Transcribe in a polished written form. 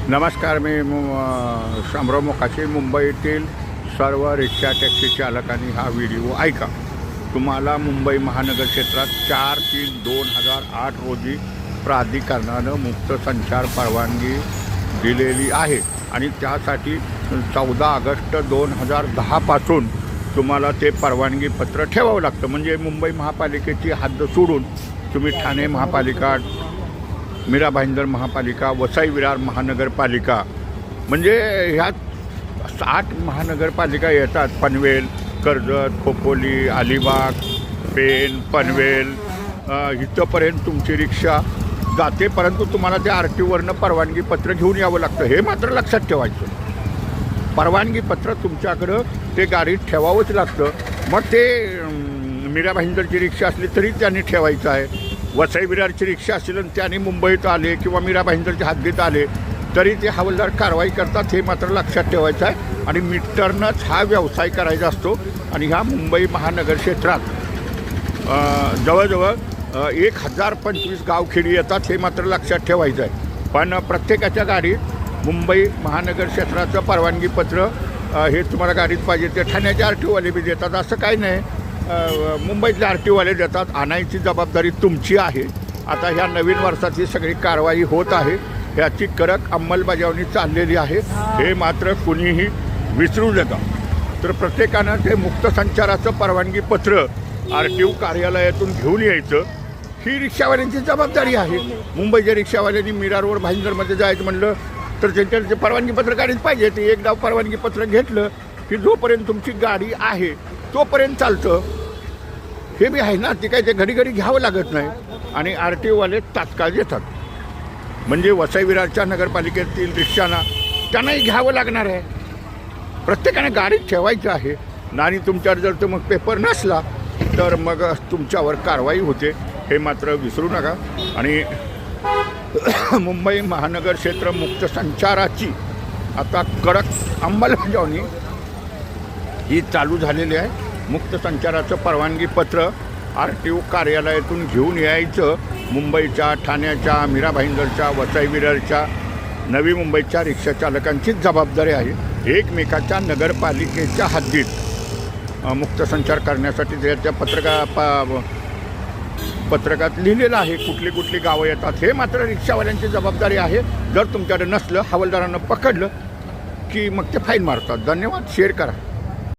नमस्कार, मी शामराव मोकाशी. मुंबईतील सर्व रिक्षा टॅक्सी चालकांनी हा व्हिडिओ ऐका. तुम्हाला मुंबई महानगर क्षेत्रात 4/3/2008 रोजी प्राधिकरणानं मुक्त संचार परवानगी दिलेली आहे आणि त्यासाठी 14 ऑगस्ट 2010 पासून तुम्हाला ते परवानगी पत्र ठेवावं लागतं. म्हणजे मुंबई महापालिकेची हद्द सोडून तुम्ही ठाणे महापालिका, मीरा भाईंदर महापालिका, वसई विरार महानगरपालिका, म्हणजे ह्यात 8 महानगरपालिका येतात. पनवेल, कर्जत, खोपोली, अलिबाग, पेण, पनवेल, इथंपर्यंत तुमची रिक्षा जाते. परंतु तुम्हाला त्या RTOवरनं परवानगी पत्र घेऊन यावं लागतं. हे मात्र लक्षात ठेवायचं. परवानगी पत्र तुमच्याकडं ते गाडीत ठेवावंच लागतं. मग ते मीरा भाईंदरची रिक्षा असली तरी त्यांनी ठेवायचं आहे. वसई विरारची रिक्षा असेल आणि त्याने मुंबईत आले किंवा मीरा भाईंदरच्या हद्दीत आले तरी ते हवालदार कारवाई करतात. हे मात्र लक्षात ठेवायचं आहे. आणि मीटरनंच हा व्यवसाय करायचा असतो. आणि ह्या मुंबई महानगर क्षेत्रात जवळजवळ 1025 गावखेडी येतात. हे मात्र लक्षात ठेवायचं आहे. पण प्रत्येकाच्या गाडीत मुंबई महानगर क्षेत्राचं परवानगीपत्र हे तुम्हाला गाडीत पाहिजे ते ठाण्याचे RTOवाले बी देतात. असं काही नाही, मुंबईतले RTOवाले देतात. आणायची जबाबदारी तुमची आहे. आता ह्या नवीन वर्षात ही सगळी कारवाई होत आहे. ह्याची कडक अंमलबजावणी चाललेली आहे. हे मात्र कुणीही विसरू नका. तर प्रत्येकानं ते मुक्त संचाराचं परवानगीपत्र RTO कार्यालयातून घेऊन यायचं. ही रिक्षावाल्यांची जबाबदारी आहे. मुंबईच्या रिक्षावाल्यांनी मीरा रोड भाईंदरमध्ये जायचं म्हणलं तर त्यांच्याचे परवानगीपत्र गाडीत पाहिजे. ते एकदा परवानगीपत्र घेतलं की जोपर्यंत तुमची गाडी आहे तोपर्यंत चालतं. हे बी आहे ना, ते काय ते घडी घडी घ्यावं लागत नाही. आणि RTOवाले तात्काळ देतात. म्हणजे वसई विरारच्या नगरपालिकेतील रिक्षांना त्यांनाही घ्यावं लागणार आहे. प्रत्येकाने गाडीत ठेवायचं आहे. आणि तुमच्यावर जर तो मग पेपर नसला तर मग तुमच्यावर कारवाई होते. हे मात्र विसरू नका. आणि मुंबई महानगर क्षेत्र मुक्त संचाराची आता कडक अंमलबजावणी ही चालू झालेली आहे. मुक्त संचाराचं परवानगीपत्र RTO कार्यालयातून घेऊन यायचं. मुंबईच्या, ठाण्याच्या, मीरा भाईंदरच्या, वसई विरारच्या, नवी मुंबईच्या रिक्षा चालकांचीच जबाबदारी आहे. एकमेकाच्या नगरपालिकेच्या हद्दीत मुक्त संचार करण्यासाठी त्या पत्रकात लिहिलेलं आहे कुठली कुठली गावं येतात. हे मात्र रिक्षावाल्यांची जबाबदारी आहे. जर तुमच्याकडे नसलं, हवालदारानं पकडलं की मग ते फाईन मारतात. धन्यवाद. शेअर करा.